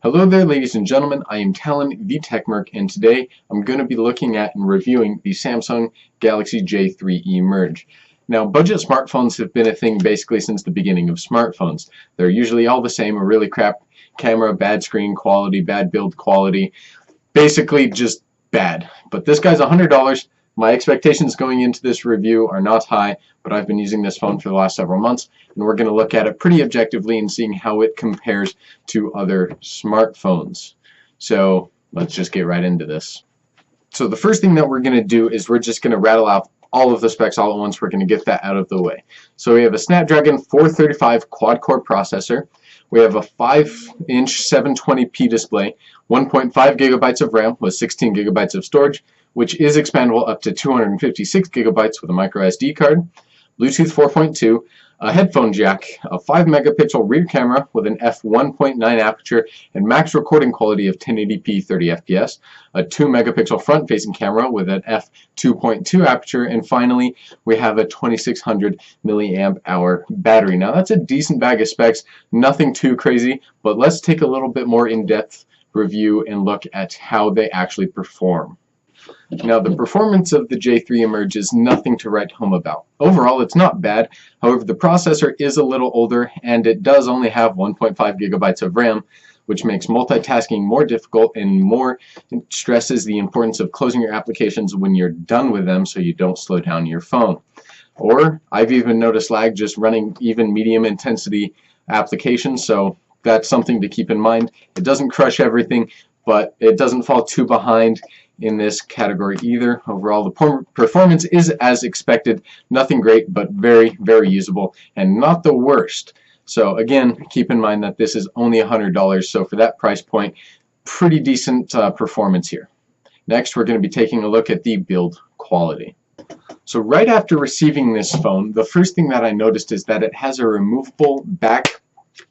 Hello there, ladies and gentlemen. I am Talon, the Techmerc, and today I'm going to be looking at and reviewing the Samsung Galaxy J3 Emerge. Now, budget smartphones have been a thing basically since the beginning of smartphones. They're usually all the same, a really crap camera, bad screen quality, bad build quality, basically just bad. But this guy's $100. My expectations going into this review are not high, but I've been using this phone for the last several months, and we're going to look at it pretty objectively and seeing how it compares to other smartphones. So let's just get right into this. So the first thing that we're going to do is we're just going to rattle out all of the specs all at once. We're going to get that out of the way. So we have a Snapdragon 435 quad-core processor. We have a 5-inch 720p display, 1.5 gigabytes of RAM with 16 gigabytes of storage, which is expandable up to 256 gigabytes with a micro SD card, Bluetooth 4.2, a headphone jack, a 5 megapixel rear camera with an f1.9 aperture and max recording quality of 1080p 30 fps, a 2 megapixel front facing camera with an f2.2 aperture, and finally we have a 2600 milliamp hour battery. Now that's a decent bag of specs, nothing too crazy, but let's take a little bit more in-depth review and look at how they actually perform. Now, the performance of the J3 Emerge is nothing to write home about. Overall, it's not bad. However, the processor is a little older, and it does only have 1.5 gigabytes of RAM, which makes multitasking more difficult and more stresses the importance of closing your applications when you're done with them so you don't slow down your phone. Or, I've even noticed lag just running even medium intensity applications, so that's something to keep in mind. It doesn't crush everything, but it doesn't fall too behind in this category either. Overall, the performance is as expected, nothing great, but very, very usable and not the worst. So again, keep in mind that this is only $100, so for that price point, pretty decent performance here. Next, we're going to be taking a look at the build quality. So right after receiving this phone, the first thing that I noticed is that it has a removable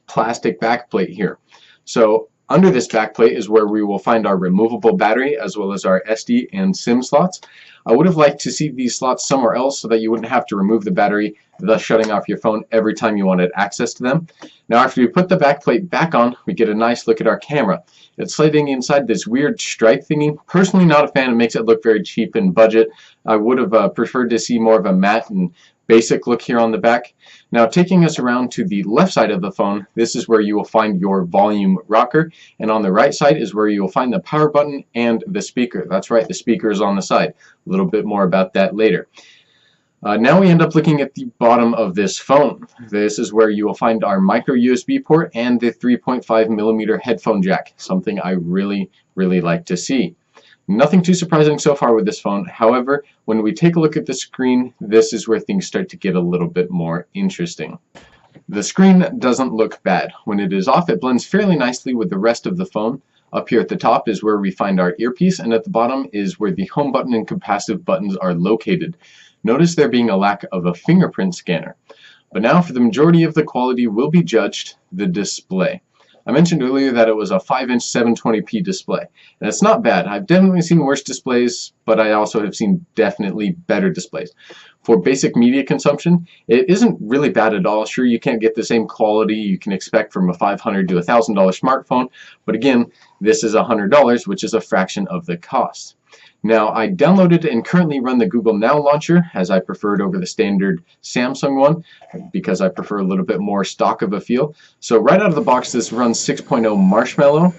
plastic backplate here. So under this backplate is where we will find our removable battery as well as our SD and SIM slots. I would have liked to see these slots somewhere else so that you wouldn't have to remove the battery, thus shutting off your phone every time you wanted access to them. Now after we put the backplate back on, we get a nice look at our camera. It's sliding inside this weird stripe thingy. Personally not a fan, it makes it look very cheap and budget. I would have preferred to see more of a matte and basic look here on the back. Now taking us around to the left side of the phone, this is where you will find your volume rocker, and on the right side is where you will find the power button and the speaker. That's right, the speaker is on the side. A little bit more about that later. Now we end up looking at the bottom of this phone. This is where you will find our micro USB port and the 3.5 millimeter headphone jack, something I really like to see. Nothing too surprising so far with this phone. However, when we take a look at the screen, this is where things start to get a little bit more interesting. The screen doesn't look bad. When it is off, it blends fairly nicely with the rest of the phone. Up here at the top is where we find our earpiece, and at the bottom is where the home button and capacitive buttons are located. Notice there being a lack of a fingerprint scanner. But now for the majority of the quality will be judged the display. I mentioned earlier that it was a 5-inch 720p display, and it's not bad. I've definitely seen worse displays, but I also have seen definitely better displays. For basic media consumption, it isn't really bad at all. Sure, you can't get the same quality you can expect from a $500 to $1,000 smartphone, but again, this is $100, which is a fraction of the cost. Now, I downloaded and currently run the Google Now launcher, as I preferred over the standard Samsung one, because I prefer a little bit more stock of a feel. So right out of the box, this runs 6.0 Marshmallow,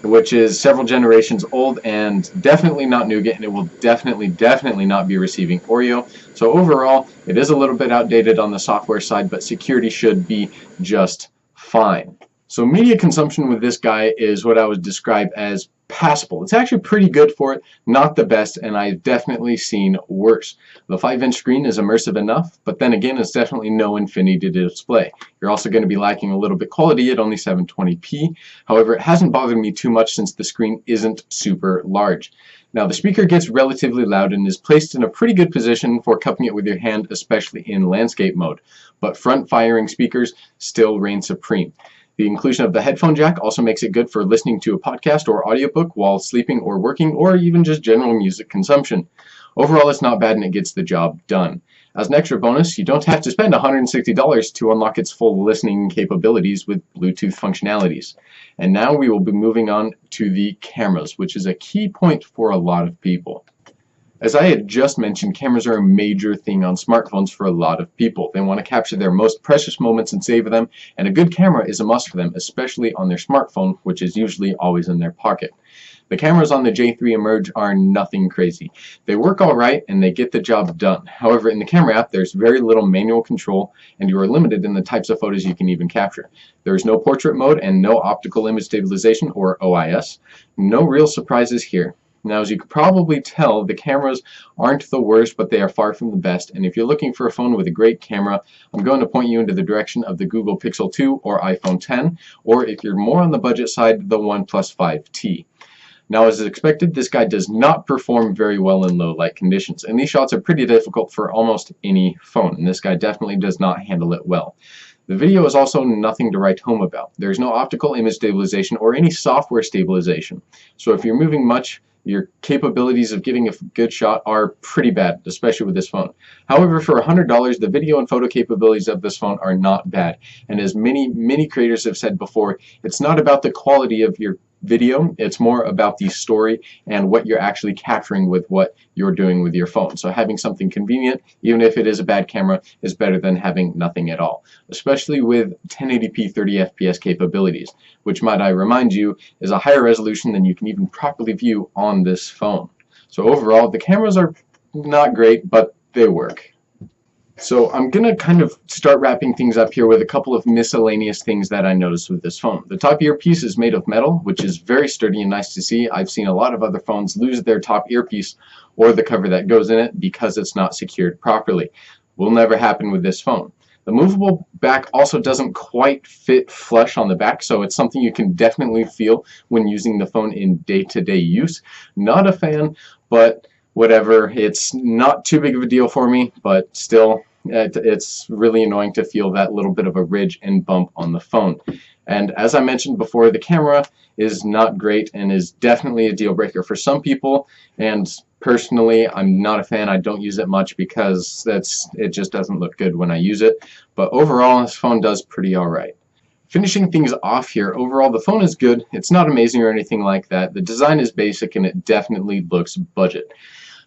which is several generations old and definitely not Nougat, and it will definitely not be receiving Oreo. So overall, it is a little bit outdated on the software side, but security should be just fine. So media consumption with this guy is what I would describe as passable. It's actually pretty good for it, not the best, and I've definitely seen worse. The 5-inch screen is immersive enough, but then again, it's definitely no infinity display. You're also going to be lacking a little bit quality at only 720p. However, it hasn't bothered me too much since the screen isn't super large. Now, the speaker gets relatively loud and is placed in a pretty good position for cupping it with your hand, especially in landscape mode, but front-firing speakers still reign supreme. The inclusion of the headphone jack also makes it good for listening to a podcast or audiobook while sleeping or working, or even just general music consumption. Overall, it's not bad and it gets the job done. As an extra bonus, you don't have to spend $160 to unlock its full listening capabilities with Bluetooth functionalities. And now we will be moving on to the cameras, which is a key point for a lot of people. As I had just mentioned, cameras are a major thing on smartphones for a lot of people. They want to capture their most precious moments and save them, and a good camera is a must for them, especially on their smartphone, which is usually always in their pocket. The cameras on the J3 Emerge are nothing crazy. They work alright and they get the job done. However, in the camera app, there's very little manual control and you are limited in the types of photos you can even capture. There is no portrait mode and no optical image stabilization, or OIS. No real surprises here. Now, as you could probably tell, the cameras aren't the worst, but they are far from the best. And if you're looking for a phone with a great camera, I'm going to point you into the direction of the Google Pixel 2 or iPhone 10, or if you're more on the budget side, the OnePlus 5T. Now, as expected, this guy does not perform very well in low light conditions, and these shots are pretty difficult for almost any phone, and this guy definitely does not handle it well. The video is also nothing to write home about. There's no optical image stabilization or any software stabilization, so if you're moving much, your capabilities of getting a good shot are pretty bad, especially with this phone. However, for $100, the video and photo capabilities of this phone are not bad. And as many creators have said before, it's not about the quality of your video, it's more about the story and what you're actually capturing with what you're doing with your phone. So having something convenient, even if it is a bad camera, is better than having nothing at all, especially with 1080p 30 FPS capabilities, which, might I remind you, is a higher resolution than you can even properly view on this phone. So overall, the cameras are not great, but they work. So I'm going to kind of start wrapping things up here with a couple of miscellaneous things that I noticed with this phone. The top earpiece is made of metal, which is very sturdy and nice to see. I've seen a lot of other phones lose their top earpiece or the cover that goes in it because it's not secured properly. Will never happen with this phone. The movable back also doesn't quite fit flush on the back, so it's something you can definitely feel when using the phone in day-to-day use. Not a fan, but whatever. It's not too big of a deal for me, but still, it's really annoying to feel that little bit of a ridge and bump on the phone. And as I mentioned before, the camera is not great and is definitely a deal breaker for some people, and personally I'm not a fan. I don't use it much because it just doesn't look good when I use it, but overall this phone does pretty alright. Finishing things off here, overall the phone is good. It's not amazing or anything like that. The design is basic and it definitely looks budget.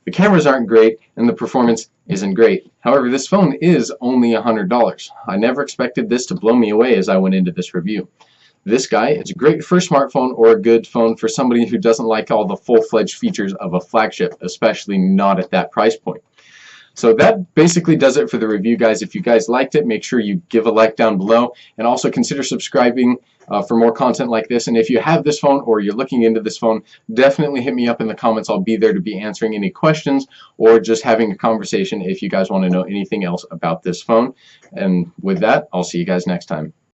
The cameras aren't great and the performance isn't great. However, this phone is only $100. I never expected this to blow me away as I went into this review. This guy is great for a smartphone or a good phone for somebody who doesn't like all the full-fledged features of a flagship, especially not at that price point. So that basically does it for the review, guys. If you guys liked it, make sure you give a like down below and also consider subscribing for more content like this. And if you have this phone or you're looking into this phone, definitely hit me up in the comments. I'll be there to be answering any questions or just having a conversation if you guys want to know anything else about this phone. And with that, I'll see you guys next time.